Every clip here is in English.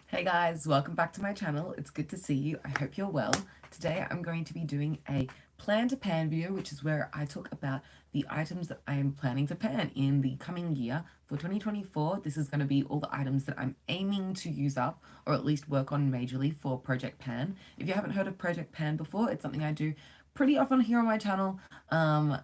Hey guys, welcome back to my channel. It's good to see you. I hope you're well. Today I'm going to be doing a plan to pan video, which is where I talk about the items that I am planning to pan in the coming year. For 2024, this is going to be all the items that I'm aiming to use up or at least work on majorly for Project Pan. If you haven't heard of Project Pan before, it's something I do pretty often here on my channel.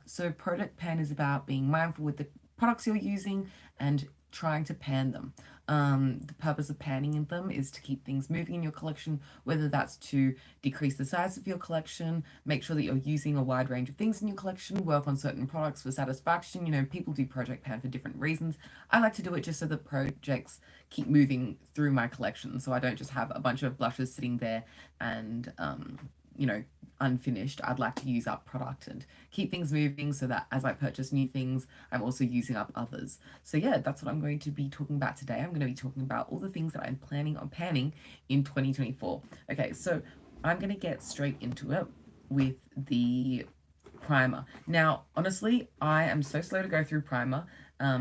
So Project Pan is about being mindful with the products you're using and trying to pan them. The purpose of panning them is to keep things moving in your collection, whether that's to decrease the size of your collection, make sure that you're using a wide range of things in your collection, work on certain products for satisfaction. You know, people do Project Pan for different reasons. I like to do it just so the projects keep moving through my collection, so I don't just have a bunch of blushes sitting there and, you know, unfinished. I'd like to use up product and keep things moving so that as I purchase new things, I'm also using up others. So yeah, that's what I'm going to be talking about today. I'm going to be talking about all the things that I'm planning on panning in 2024. Okay, so I'm going to get straight into it with the primer. Now, honestly, I am so slow to go through primer,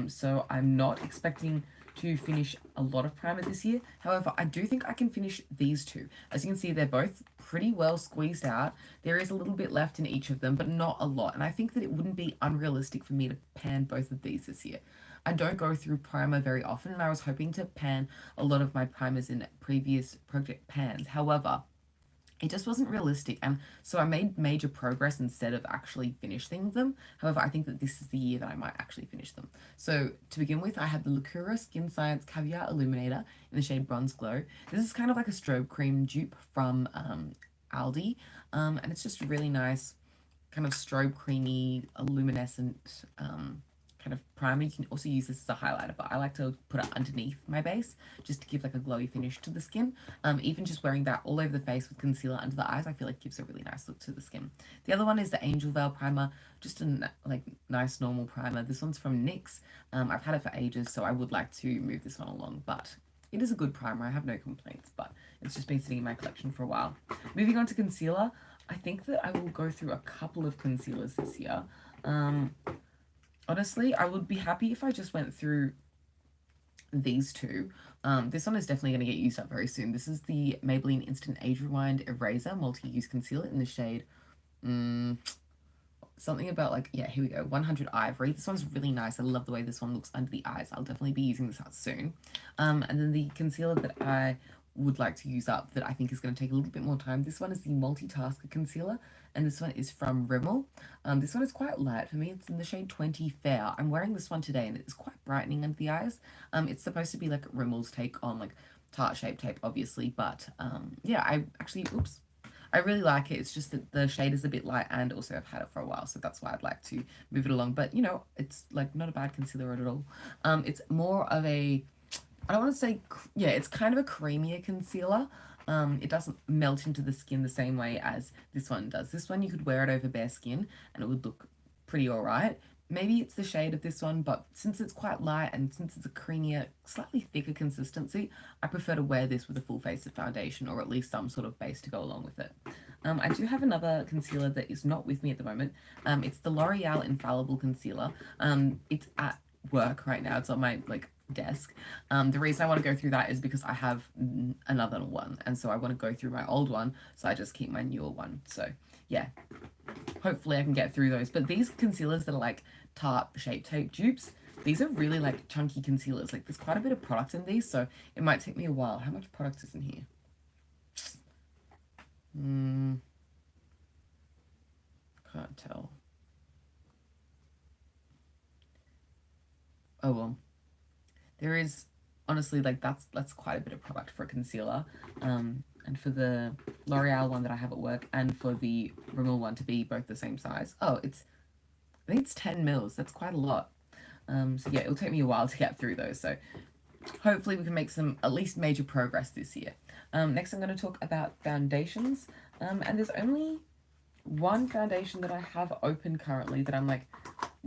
so I'm not expecting to finish a lot of primer this year. However, I do think I can finish these two. As you can see, they're both pretty well squeezed out. There is a little bit left in each of them, but not a lot. And I think that it wouldn't be unrealistic for me to pan both of these this year. I don't go through primer very often, and I was hoping to pan a lot of my primers in previous project pans. However, it just wasn't realistic, and so I made major progress instead of actually finishing them. However, I think that this is the year that I might actually finish them. So to begin with, I had the Lacura Skin Science Caviar Illuminator in the shade Bronze Glow. This is kind of like a strobe cream dupe from Aldi, and it's just really nice, kind of strobe creamy, luminescent kind of primer. You can also use this as a highlighter, but I like to put it underneath my base just to give like a glowy finish to the skin. Even just wearing that all over the face with concealer under the eyes, I feel like gives a really nice look to the skin. The other one is the Angel Veil primer, just a like nice normal primer. This one's from NYX. I've had it for ages, so I would like to move this one along, but it is a good primer. I have no complaints, but it's just been sitting in my collection for a while. Moving on to concealer, I think that I will go through a couple of concealers this year. Honestly, I would be happy if I just went through these two. This one is definitely going to get used up very soon. This is the Maybelline Instant Age Rewind Eraser Multi-Use Concealer in the shade something about like, yeah, here we go, 100 Ivory. This one's really nice. I love the way this one looks under the eyes. I'll definitely be using this out soon. And then the concealer that I would like to use up that I think is going to take a little bit more time. This one is the Multitasker Concealer, and this one is from Rimmel. This one is quite light for me. It's in the shade 20 Fair. I'm wearing this one today, and it's quite brightening under the eyes. It's supposed to be like Rimmel's take on like Tarte Shape Tape, obviously, but yeah, I actually, oops, I really like it. It's just that the shade is a bit light, and also I've had it for a while, so that's why I'd like to move it along. But, you know, it's like not a bad concealer at all. It's more of a, I don't want to say, yeah, it's kind of a creamier concealer. It doesn't melt into the skin the same way as this one does. This one you could wear it over bare skin and it would look pretty alright. Maybe it's the shade of this one, but since it's quite light and since it's a creamier, slightly thicker consistency, I prefer to wear this with a full face of foundation or at least some sort of base to go along with it. I do have another concealer that is not with me at the moment. It's the L'Oreal Infallible Concealer. It's at work right now. It's on my desk. The reason I want to go through that is because I have another one, and so I want to go through my old one, so I just keep my newer one. So yeah, hopefully I can get through those. But these concealers that are like Tarte Shape Tape dupes, these are really like chunky concealers. Like there's quite a bit of product in these, so it might take me a while. How much product is in here? Can't tell. Oh well. There is honestly like that's quite a bit of product for a concealer. And for the L'Oreal one that I have at work and for the Rimmel one to be both the same size. Oh, I think it's 10 mils. That's quite a lot. So yeah, it'll take me a while to get through those. So hopefully we can make some at least major progress this year. Next I'm going to talk about foundations. And there's only one foundation that I have open currently that I'm like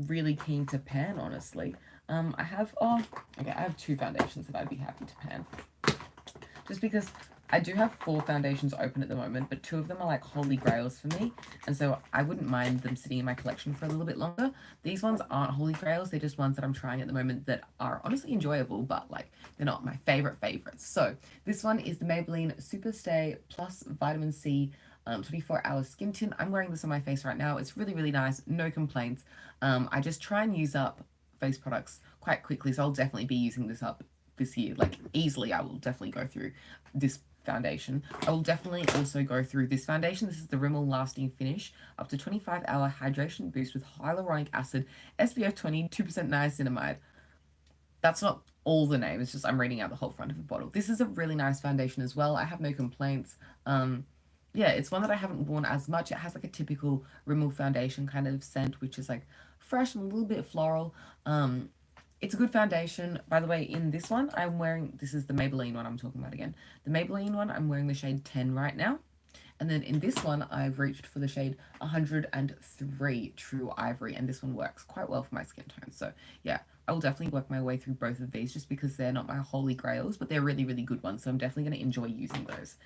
really keen to pan, honestly. I have two foundations that I'd be happy to pan. Just because I do have 4 foundations open at the moment, but 2 of them are like holy grails for me, and so I wouldn't mind them sitting in my collection for a little bit longer. These ones aren't holy grails, they're just ones that I'm trying at the moment that are honestly enjoyable, but like they're not my favorites. So this one is the Maybelline Superstay Plus Vitamin C 24-hour skin tint. I'm wearing this on my face right now. It's really nice, no complaints. I just try and use up face products quite quickly, so I'll definitely be using this up this year, like easily. I will definitely go through this foundation. I will definitely also go through this foundation. This is the Rimmel Lasting Finish, up to 25-hour hydration boost with hyaluronic acid, SPF 20, 2% niacinamide. That's not all the name, it's just I'm reading out the whole front of the bottle. This is a really nice foundation as well. I have no complaints. Yeah, it's one that I haven't worn as much. It has like a typical Rimmel foundation kind of scent, which is like fresh and a little bit floral. It's a good foundation. By the way, in this one, I'm wearing, this is the Maybelline one I'm talking about again. The Maybelline one, I'm wearing the shade 10 right now. And then in this one, I've reached for the shade 103 True Ivory, and this one works quite well for my skin tone. So yeah, I will definitely work my way through both of these just because they're not my holy grails, but they're really good ones. So I'm definitely going to enjoy using those.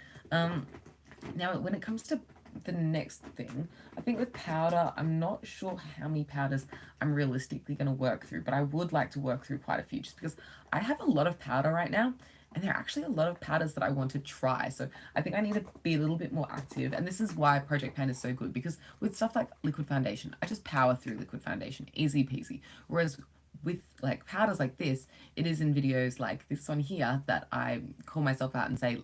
Now, when it comes to the next thing, I think with powder, I'm not sure how many powders I'm realistically going to work through, but I would like to work through quite a few just because I have a lot of powder right now, and there are actually a lot of powders that I want to try. So I think I need to be a little bit more active, and this is why Project Pan is so good, because with stuff like liquid foundation, I just power through liquid foundation, easy peasy. Whereas with like powders like this, it is in videos like this one here that I call myself out and say,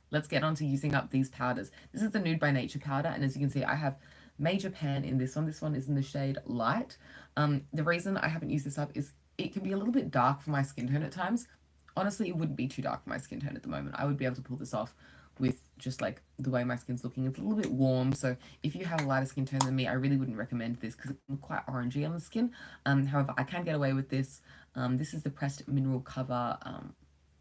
let's get on to using up these powders. This is the Nude by Nature powder, and as you can see, I have Major Pan in this one. This one is in the shade Light. The reason I haven't used this up is it can be a little bit dark for my skin tone at times. Honestly, it wouldn't be too dark for my skin tone at the moment. I would be able to pull this off with just like the way my skin's looking. It's a little bit warm, so if you have a lighter skin tone than me, I really wouldn't recommend this because it's quite orangey on the skin. However, I can get away with this. This is the Pressed Mineral Cover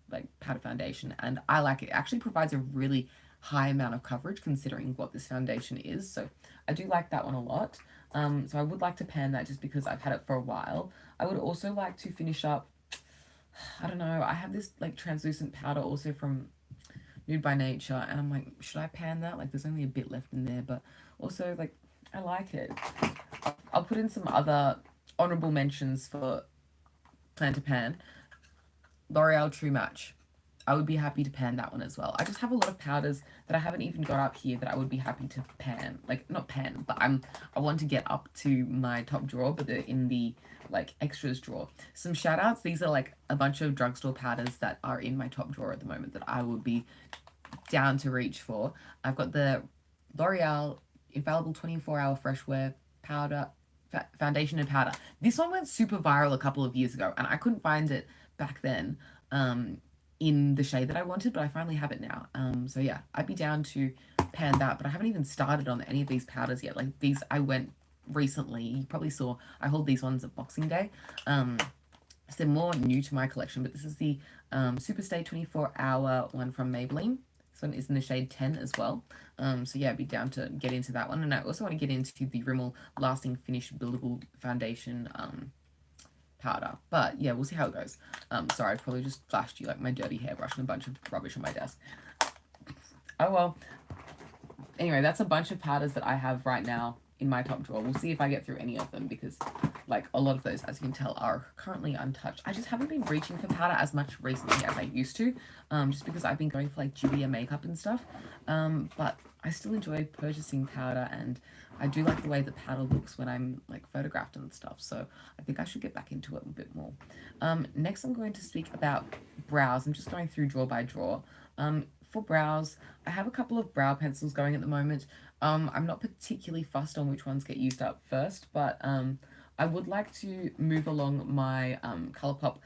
like powder foundation, and I like it. It actually provides a really high amount of coverage considering what this foundation is, so I do like that one a lot. So I would like to pan that just because I've had it for a while. I would also like to finish up, I don't know, I have this like translucent powder also from Nude by Nature, and I'm like, should I pan that? Like there's only a bit left in there, but also like I like it. I'll put in some other honorable mentions for Plan to Pan. L'Oreal True Match. I would be happy to pan that one as well. I just have a lot of powders that I haven't even got up here that I would be happy to pan. Like, not pan, but I want to get up to my top drawer, but they're in the, like, extras drawer. Some shout outs. These are, like, a bunch of drugstore powders that are in my top drawer at the moment that I would be down to reach for. I've got the L'Oreal Infallible 24-Hour Fresh Wear Powder, Foundation and Powder. This one went super viral a couple of years ago, and I couldn't find it back then in the shade that I wanted, but I finally have it now. So yeah, I'd be down to pan that, but I haven't even started on any of these powders yet. Like these I went recently, you probably saw I hold these ones at Boxing Day. So they're more new to my collection, but this is the Superstay 24-Hour one from Maybelline. This one is in the shade 10 as well. So yeah, I'd be down to get into that one. And I also want to get into the Rimmel Lasting Finish Buildable Foundation powder. But yeah, we'll see how it goes. Sorry, I probably just flashed you like my dirty hairbrush and a bunch of rubbish on my desk. Oh well. Anyway, that's a bunch of powders that I have right now in my top drawer. We'll see if I get through any of them because like a lot of those, as you can tell, are currently untouched. I just haven't been reaching for powder as much recently as I used to, just because I've been going for like dewier makeup and stuff. But I still enjoy purchasing powder, and I do like the way the powder looks when I'm like photographed and stuff. So I think I should get back into it a bit more. Next I'm going to speak about brows. I'm just going through drawer by drawer. For brows, I have a couple of brow pencils going at the moment. I'm not particularly fussed on which ones get used up first, but I would like to move along my Colourpop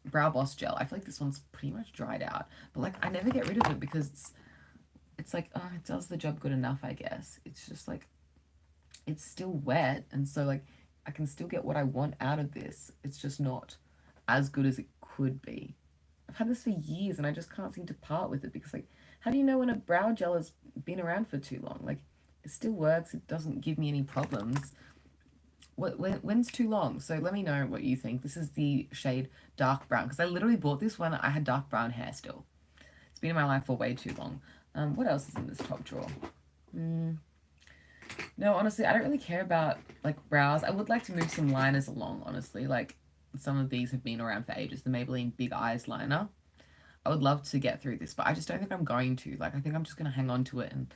Brow Boss gel. I feel like this one's pretty much dried out, but like I never get rid of it because it's like, oh, it does the job good enough, I guess. It's just like, it's still wet, and so like I can still get what I want out of this. It's just not as good as it could be. I've had this for years and I just can't seem to part with it because like, how do you know when a brow gel has been around for too long? Like, it still works, it doesn't give me any problems. When's too long? So let me know what you think. This is the shade Dark Brown, because I literally bought this when I had dark brown hair still. It's been in my life for way too long. What else is in this top drawer? No, honestly, I don't really care about like brows. I would like to move some liners along, honestly. Like some of these have been around for ages. The Maybelline Big Eyes liner. I would love to get through this, but I just don't think I'm going to. Like, I think I'm just going to hang on to it and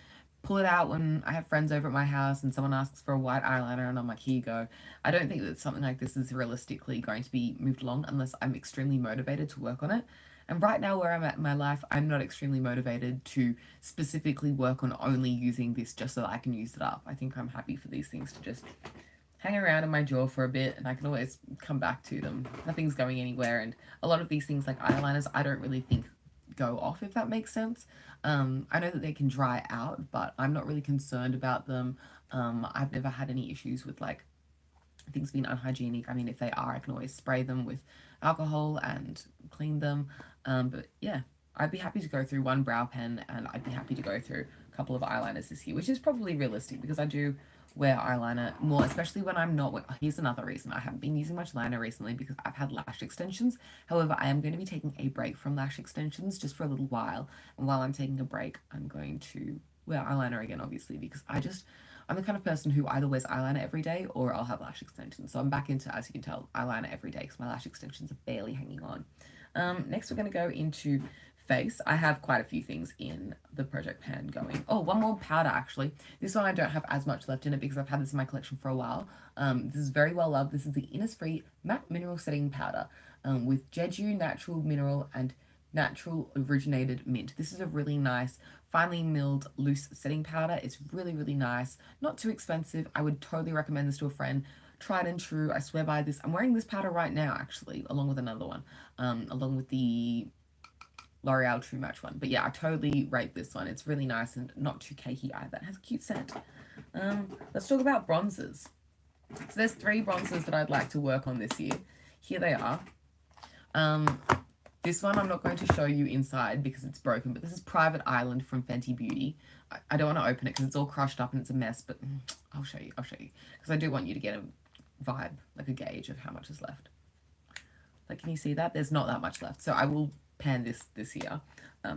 pull it out when I have friends over at my house and someone asks for a white eyeliner and I'm like, here you go. I don't think that something like this is realistically going to be moved along unless I'm extremely motivated to work on it. And right now, where I'm at in my life, I'm not extremely motivated to specifically work on only using this just so that I can use it up. I think I'm happy for these things to just hang around in my drawer for a bit and I can always come back to them. Nothing's going anywhere, and a lot of these things like eyeliners I don't really think go off, if that makes sense. I know that they can dry out, but I'm not really concerned about them. I've never had any issues with like things being unhygienic. I mean, if they are, I can always spray them with alcohol and clean them. But yeah, I'd be happy to go through one brow pen and I'd be happy to go through a couple of eyeliners this year, which is probably realistic because I do wear eyeliner more, especially when I'm not. Here's another reason I haven't been using much liner recently, because I've had lash extensions. However, I am going to be taking a break from lash extensions just for a little while, and while I'm taking a break, I'm going to wear eyeliner again, obviously, because I'm the kind of person who either wears eyeliner every day or I'll have lash extensions. So I'm back into, as you can tell, eyeliner every day because my lash extensions are barely hanging on. Next, we're going to go into face. I have quite a few things in the project pan going. Oh, one more powder actually. This one I don't have as much left in it because I've had this in my collection for a while. This is very well loved. This is the Innisfree Matte Mineral Setting Powder with Jeju Natural Mineral and Natural Originated Mint. This is a really nice, finely milled, loose setting powder. It's really, really nice. Not too expensive. I would totally recommend this to a friend. Tried and true. I swear by this. I'm wearing this powder right now, actually, along with another one. Along with the L'Oreal True Match one. But yeah, I totally rate this one. It's really nice and not too cakey either. It has a cute scent. Let's talk about bronzers. So there's 3 bronzers that I'd like to work on this year. Here they are. This one I'm not going to show you inside because it's broken, but this is Private Island from Fenty Beauty. I don't want to open it because it's all crushed up and it's a mess, but I'll show you. Because I do want you to get a vibe, like a gauge of how much is left. Like, can you see that? There's not that much left. So I will pan this year.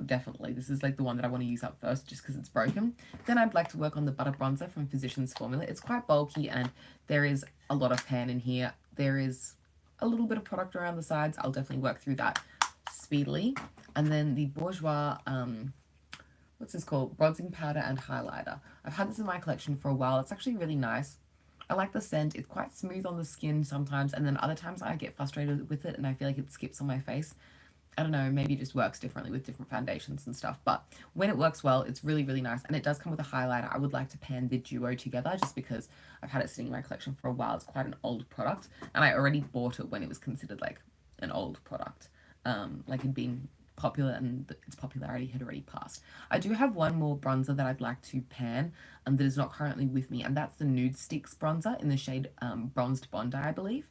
Definitely. This is like the one that I want to use up first just because it's broken. Then I'd like to work on the Butter Bronzer from Physicians Formula. It's quite bulky and there is a lot of pan in here. There is a little bit of product around the sides. I'll definitely work through that speedily. And then the Bourjois, what's this called? Bronzing powder and highlighter. I've had this in my collection for a while. It's actually really nice. I like the scent. It's quite smooth on the skin sometimes, and then other times I get frustrated with it and I feel like it skips on my face. I don't know, maybe it just works differently with different foundations and stuff, but when it works well, it's really, really nice, and it does come with a highlighter. I would like to pan the duo together just because I've had it sitting in my collection for a while. It's quite an old product, and I already bought it when it was considered like an old product. Like it'd been popular and its popularity had already passed. I do have one more bronzer that I'd like to pan that is not currently with me, and that's the Nude Sticks bronzer in the shade Bronzed Bondi, I believe,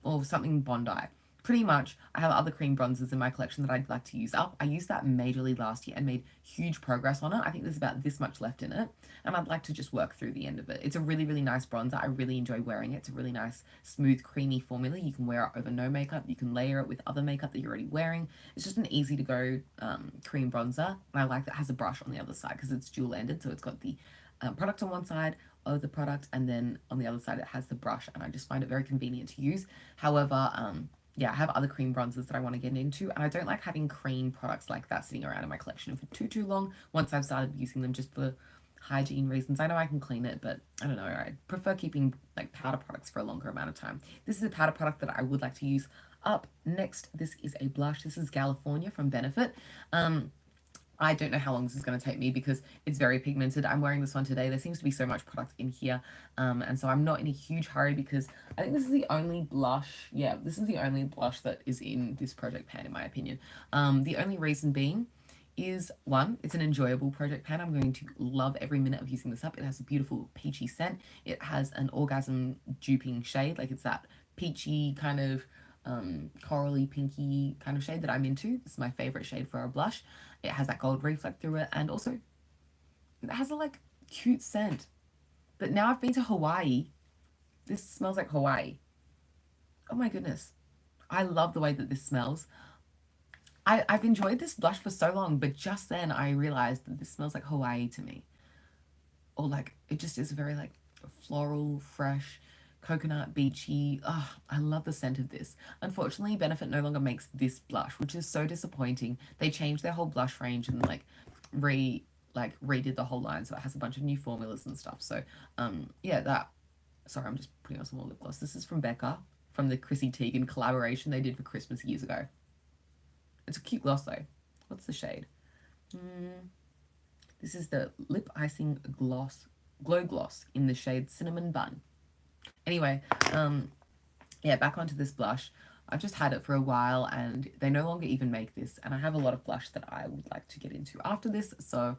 or something Bondi. Pretty much, I have other cream bronzers in my collection that I'd like to use up. I used that majorly last year and made huge progress on it. I think there's about this much left in it, and I'd like to just work through the end of it. It's a really, really nice bronzer. I really enjoy wearing it. It's a really nice, smooth, creamy formula. You can wear it over no makeup. You can layer it with other makeup that you're already wearing. It's just an easy-to-go cream bronzer, and I like that it has a brush on the other side because it's dual-ended, so it's got the product on one side of the product, and then on the other side it has the brush, and I just find it very convenient to use. However, yeah, I have other cream bronzers that I want to get into, and I don't like having cream products like that sitting around in my collection for too long once I've started using them just for hygiene reasons. I know I can clean it, but I don't know, I prefer keeping like powder products for a longer amount of time. This is a powder product that I would like to use up next. This is a blush. This is California from Benefit. I don't know how long this is going to take me because it's very pigmented. I'm wearing this one today. There seems to be so much product in here. And so I'm not in a huge hurry because I think this is the only blush. Yeah, this is the only blush that is in this project pan, in my opinion. The only reason being is, one, it's an enjoyable project pan. I'm going to love every minute of using this up. It has a beautiful peachy scent. It has an orgasm duping shade. Like, it's that peachy kind of corally pinky kind of shade that I'm into. This is my favorite shade for a blush. It has that gold reflect through it, and also it has a like cute scent. But now I've been to Hawaii. This smells like Hawaii. Oh my goodness. I love the way that this smells. I've enjoyed this blush for so long, but just then I realized that this smells like Hawaii to me. Or like, it just is very like floral, fresh, coconut, beachy. Oh, I love the scent of this. Unfortunately, Benefit no longer makes this blush, which is so disappointing. They changed their whole blush range and redid the whole line, so it has a bunch of new formulas and stuff. So yeah, that. Sorry, I'm just putting on some more lip gloss. This is from Becca, from the Chrissy Teigen collaboration they did for Christmas years ago. It's a cute gloss though. What's the shade? This is the Lip Icing Glow Gloss in the shade Cinnamon Bun. Anyway, yeah, back onto this blush. I've just had it for a while and they no longer even make this, and I have a lot of blush that I would like to get into after this, so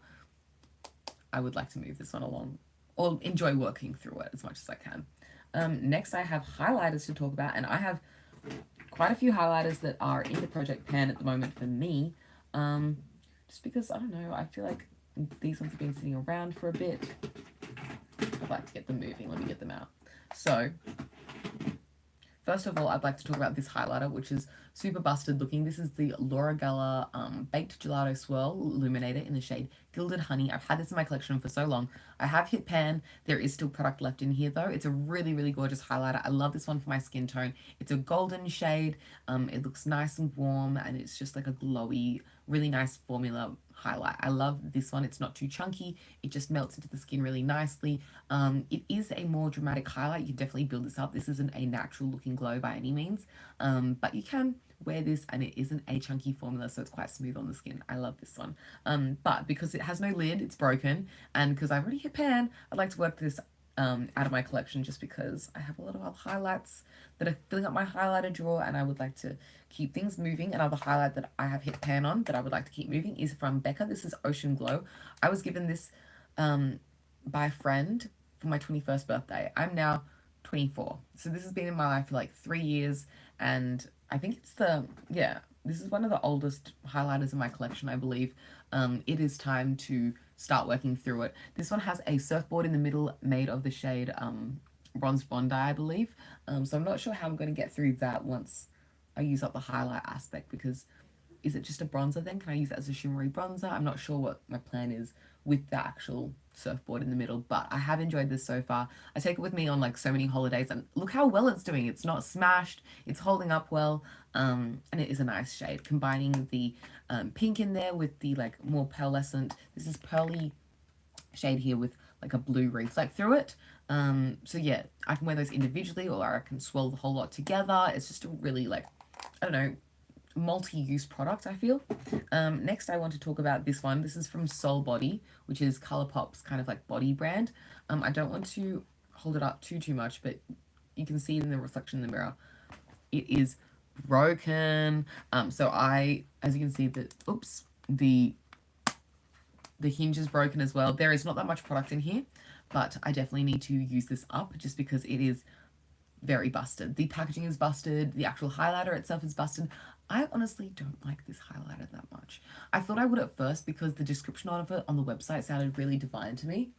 I would like to move this one along or enjoy working through it as much as I can. Next I have highlighters to talk about, and I have quite a few highlighters that are in the project pan at the moment for me, just because, I don't know, I feel like these ones have been sitting around for a bit. I'd like to get them moving. Let me get them out. So first of all, I'd like to talk about this highlighter, which is super busted looking. This is the Laura Geller Baked Gelato Swirl Illuminator in the shade Gilded Honey. I've had this in my collection for so long. I have hit pan. There is still product left in here though. It's a really, really gorgeous highlighter. I love this one for my skin tone. It's a golden shade. It looks nice and warm, and it's just like a glowy, really nice formula highlight. I love this one. It's not too chunky. It just melts into the skin really nicely. It is a more dramatic highlight. You can definitely build this up. This isn't a natural looking glow by any means, but you can wear this and it isn't a chunky formula, so it's quite smooth on the skin. I love this one. But because it has no lid, it's broken, and because I've already hit pan, I'd like to work this out of my collection just because I have a lot of other highlights that are filling up my highlighter drawer and I would like to keep things moving. Another highlight that I have hit pan on that I would like to keep moving is from Becca. This is Ocean Glow. I was given this by a friend for my 21st birthday. I'm now 24. So this has been in my life for like 3 years, and I think it's this is one of the oldest highlighters in my collection, I believe. It is time to start working through it. This one has a surfboard in the middle made of the shade Bronze Bondi, I believe. So I'm not sure how I'm going to get through that once I use up the highlight aspect, because is it just a bronzer then? Can I use it as a shimmery bronzer? I'm not sure what my plan is with the actual surfboard in the middle, but I have enjoyed this so far. I take it with me on like so many holidays, and look how well it's doing. It's not smashed, it's holding up well, and it is a nice shade, combining the pink in there with the like more pearlescent, this is pearly shade here with like a blue reflect through it. So yeah, I can wear those individually or I can swirl the whole lot together. It's just a really like, I don't know, multi-use product, I feel. Next I want to talk about this one. This is from Soul Body, which is Colourpop's kind of like body brand. I don't want to hold it up too much, but you can see it in the reflection in the mirror. It is broken. So as you can see, the hinge is broken as well. There is not that much product in here, but I definitely need to use this up just because it is very busted. The packaging is busted. The actual highlighter itself is busted. I honestly don't like this highlighter that much. I thought I would at first because the description of it on the website sounded really divine to me.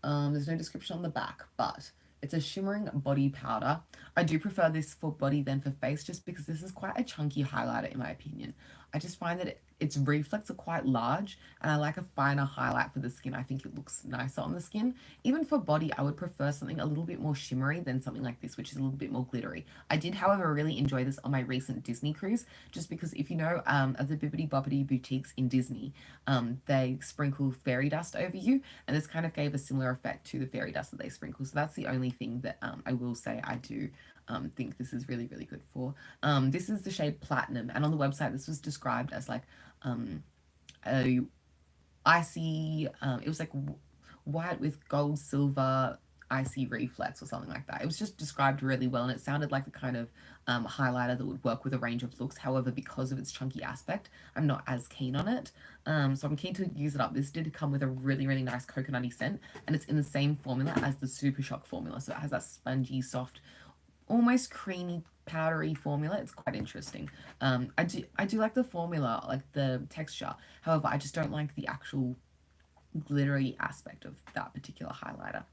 There's no description on the back, but it's a shimmering body powder. I do prefer this for body than for face just because this is quite a chunky highlighter in my opinion. I just find that its reflex are quite large and I like a finer highlight for the skin. I think it looks nicer on the skin. Even for body, I would prefer something a little bit more shimmery than something like this, which is a little bit more glittery. I did, however, really enjoy this on my recent Disney cruise, just because if you know, at the Bibbidi Bobbidi boutiques in Disney, they sprinkle fairy dust over you, and this kind of gave a similar effect to the fairy dust that they sprinkle. So that's the only thing that I will say I do think this is really, really good for. This is the shade Platinum, and on the website this was described as like a icy, it was like white with gold silver icy reflex or something like that. It was just described really well, and it sounded like the kind of highlighter that would work with a range of looks. However, because of its chunky aspect, I'm not as keen on it. So I'm keen to use it up. This did come with a really, really nice coconutty scent, and it's in the same formula as the Super Shock formula. So it has that spongy, soft, almost creamy, powdery formula. It's quite interesting. I do like the formula, like the texture. However, I just don't like the actual glittery aspect of that particular highlighter.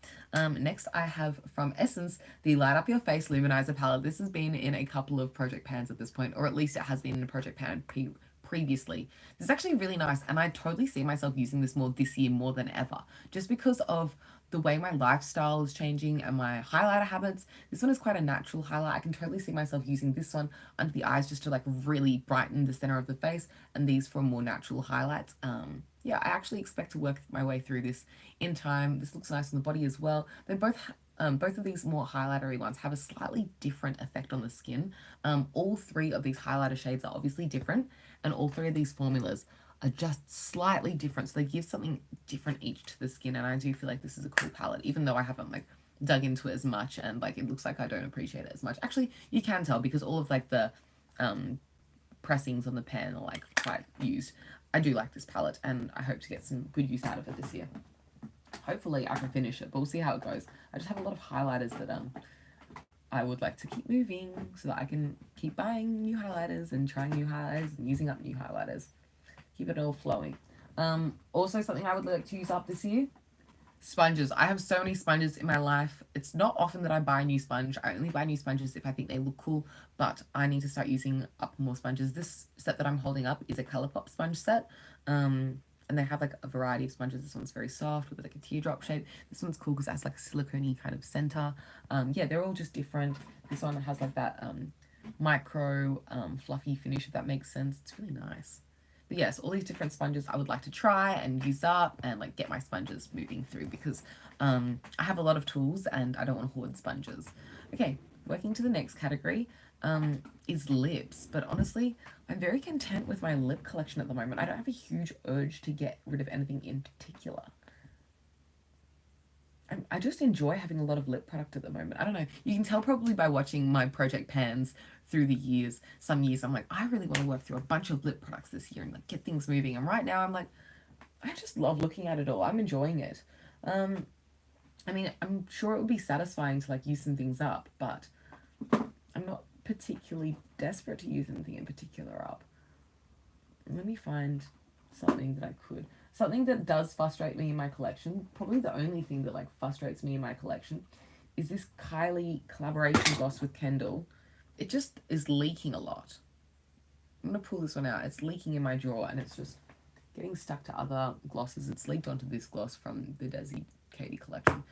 Next I have from Essence the Light Up Your Face Luminizer palette. This has been in a couple of project pans at this point, or at least it has been in a project pan previously. This is actually really nice, and I totally see myself using this more this year more than ever, just because of the way my lifestyle is changing and my highlighter habits. This one is quite a natural highlight. I can totally see myself using this one under the eyes just to like really brighten the center of the face, and these for more natural highlights. Yeah, I actually expect to work my way through this in time. This looks nice on the body as well. They both of these more highlightery ones have a slightly different effect on the skin. All three of these highlighter shades are obviously different, and all three of these formulas are just slightly different. So they give something different each to the skin, and I do feel like this is a cool palette, even though I haven't like dug into it as much, and like it looks like I don't appreciate it as much. Actually, you can tell because all of like the pressings on the pen are like quite used. I do like this palette, and I hope to get some good use out of it this year. Hopefully I can finish it, but we'll see how it goes. I just have a lot of highlighters that I would like to keep moving so that I can keep buying new highlighters and trying new highlighters and using up new highlighters. Keep it all flowing. Also something I would like to use up this year, sponges. I have so many sponges in my life. It's not often that I buy a new sponge. I only buy new sponges if I think they look cool, but I need to start using up more sponges. This set that I'm holding up is a Colourpop sponge set. And they have like a variety of sponges. This one's very soft with like a teardrop shape. This one's cool because it has like a silicone kind of center. Yeah, they're all just different. This one has like that micro fluffy finish, if that makes sense. It's really nice. But yes, all these different sponges I would like to try and use up and like get my sponges moving through because I have a lot of tools and I don't want to hoard sponges. Okay, working to the next category is lips. But honestly, I'm very content with my lip collection at the moment. I don't have a huge urge to get rid of anything in particular. I just enjoy having a lot of lip product at the moment. I don't know. You can tell probably by watching my project pans through the years. Some years I'm like, I really want to work through a bunch of lip products this year and like get things moving. And right now I'm like, I just love looking at it all. I'm enjoying it. I mean, I'm sure it would be satisfying to like use some things up, but I'm not particularly desperate to use anything in particular up. Let me find something that I could. Something that does frustrate me in my collection, probably the only thing that like frustrates me in my collection, is this Kylie collaboration gloss with Kendall. It just is leaking a lot. I'm going to pull this one out. It's leaking in my drawer and it's just getting stuck to other glosses. It's leaked onto this gloss from the Desi Katie collection.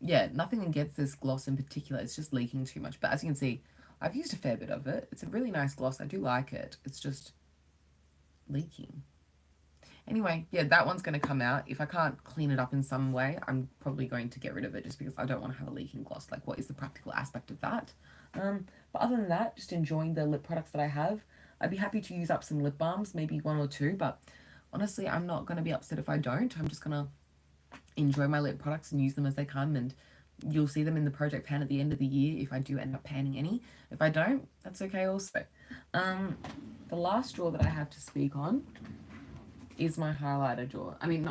Yeah, nothing against this gloss in particular. It's just leaking too much. But as you can see, I've used a fair bit of it. It's a really nice gloss. I do like it. It's just leaking. Anyway, yeah, that one's going to come out. If I can't clean it up in some way, I'm probably going to get rid of it just because I don't want to have a leaking gloss. Like, what is the practical aspect of that? But other than that, just enjoying the lip products that I have. I'd be happy to use up some lip balms, maybe one or two, but honestly, I'm not going to be upset if I don't. I'm just going to enjoy my lip products and use them as they come, and you'll see them in the project pan at the end of the year if I do end up panning any. If I don't, that's okay also. The last drawer that I have to speak on is my highlighter drawer. I mean,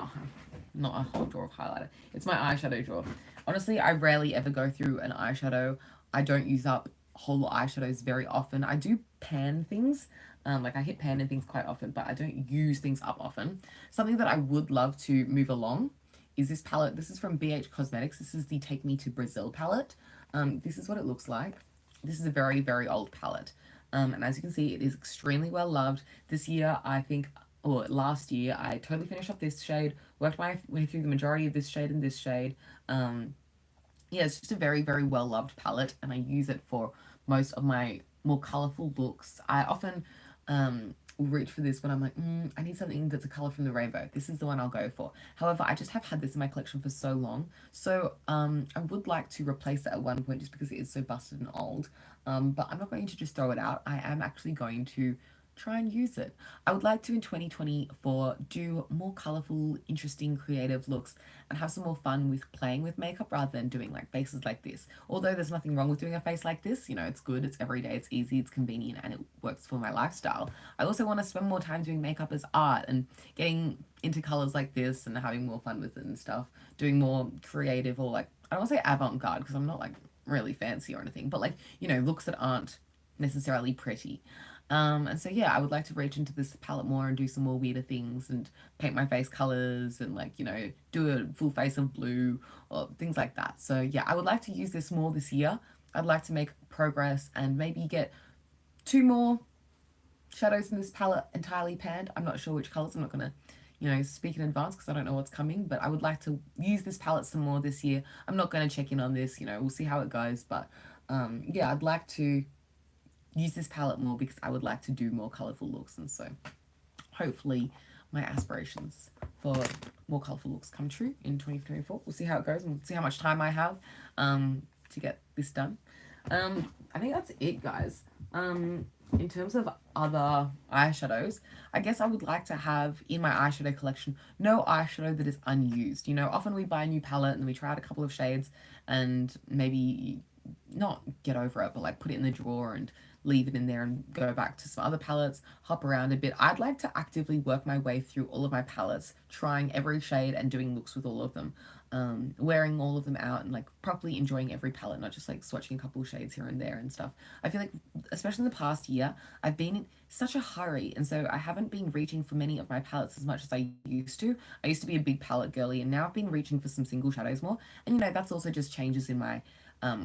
not a whole drawer of highlighter. It's my eyeshadow drawer. Honestly, I rarely ever go through an eyeshadow. I don't use up whole eyeshadows very often. I do pan things. Like I hit pan and things quite often, but I don't use things up often. Something that I would love to move along is this palette. This is from BH Cosmetics. This is the Take Me to Brazil palette. This is what it looks like. This is a very, very old palette. And as you can see, it is extremely well loved. This year, I think, or last year, I totally finished off this shade, worked my way through the majority of this shade and this shade. Yeah, it's just a very, very well loved palette, and I use it for most of my more colourful looks. I often will reach for this when I'm like, I need something that's a colour from the rainbow. This is the one I'll go for. However, I just have had this in my collection for so long, so I would like to replace it at one point just because it is so busted and old. But I'm not going to just throw it out. I am actually going to try and use it. I would like to in 2024 do more colourful, interesting, creative looks and have some more fun with playing with makeup rather than doing like faces like this. Although there's nothing wrong with doing a face like this, you know, it's good, it's everyday, it's easy, it's convenient, and it works for my lifestyle. I also want to spend more time doing makeup as art and getting into colours like this and having more fun with it and stuff, doing more creative or like, I don't want to say avant-garde because I'm not like really fancy or anything, but like, you know, looks that aren't necessarily pretty. And so yeah, I would like to reach into this palette more and do some more weirder things and paint my face colors and like, you know, do a full face of blue or things like that. So yeah, I would like to use this more this year. I'd like to make progress and maybe get two more shadows in this palette entirely panned. I'm not sure which colors. I'm not going to, speak in advance because I don't know what's coming, but I would like to use this palette some more this year. I'm not going to check in on this, we'll see how it goes, but yeah, I'd like to use this palette more because I would like to do more colorful looks, and so hopefully my aspirations for more colorful looks come true in 2024. We'll see how it goes and see how much time I have to get this done. I think that's it, guys. In terms of other eyeshadows, I guess I would like to have in my eyeshadow collection no eyeshadow that is unused. Often we buy a new palette and we try out a couple of shades and maybe not get over it, but like put it in the drawer and leave it in there and go back to some other palettes, hop around a bit. I'd like to actively work my way through all of my palettes, trying every shade and doing looks with all of them, wearing all of them out and like properly enjoying every palette, not just like swatching a couple of shades here and there and stuff. I feel like, especially in the past year, I've been in such a hurry, and so I haven't been reaching for many of my palettes as much as I used to. I used to be a big palette girly, and now I've been reaching for some single shadows more. And that's also just changes in my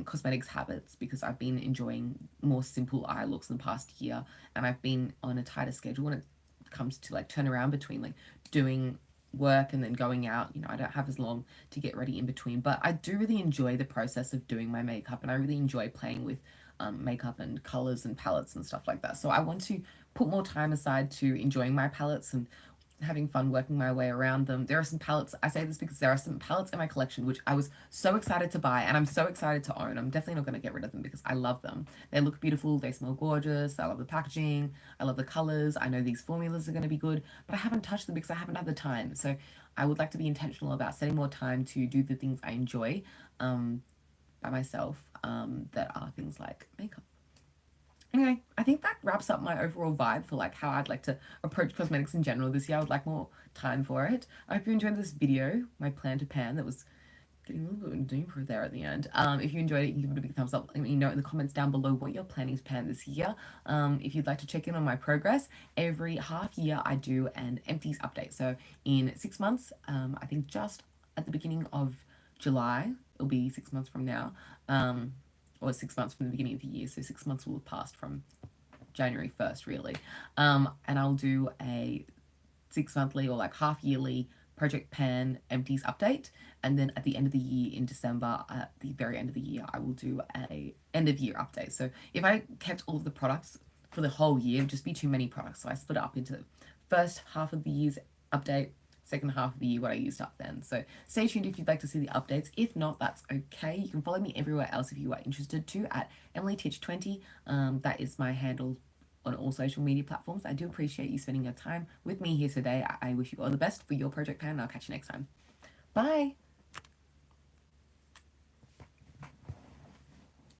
cosmetics habits because I've been enjoying more simple eye looks in the past year, and I've been on a tighter schedule when it comes to like turn around between like doing work and then going out. I don't have as long to get ready in between, but I do really enjoy the process of doing my makeup, and I really enjoy playing with makeup and colors and palettes and stuff like that. So I want to put more time aside to enjoying my palettes and having fun working my way around them. There are some palettes, I say this because there are some palettes in my collection which I was so excited to buy and I'm so excited to own. I'm definitely not going to get rid of them because I love them. They look beautiful, they smell gorgeous, I love the packaging, I love the colors, I know these formulas are going to be good, but I haven't touched them because I haven't had the time. So I would like to be intentional about setting more time to do the things I enjoy by myself, that are things like makeup. Anyway, I think that wraps up my overall vibe for like how I'd like to approach cosmetics in general this year. I would like more time for it. I hope you enjoyed this video, my plan to pan, that was getting a little bit deeper there at the end. If you enjoyed it, you can give it a big thumbs up. Let me know in the comments down below what you're planning to pan this year. If you'd like to check in on my progress, every half year I do an empties update. So in 6 months, I think just at the beginning of July, it'll be 6 months from now, or 6 months from the beginning of the year. So 6 months will have passed from January 1st, really. And I'll do a 6 monthly or like half yearly Project Pan empties update. And then at the end of the year in December, at the very end of the year, I will do a end of year update. So if I kept all of the products for the whole year, it would just be too many products. So I split it up into the first half of the year's update, second half of the year what I used up then. So stay tuned if you'd like to see the updates. If not, that's okay. You can follow me everywhere else if you are interested to at EmilyTitch20. That is my handle on all social media platforms. I do appreciate you spending your time with me here today. I wish you all the best for your Project Pan. I'll catch you next time. Bye.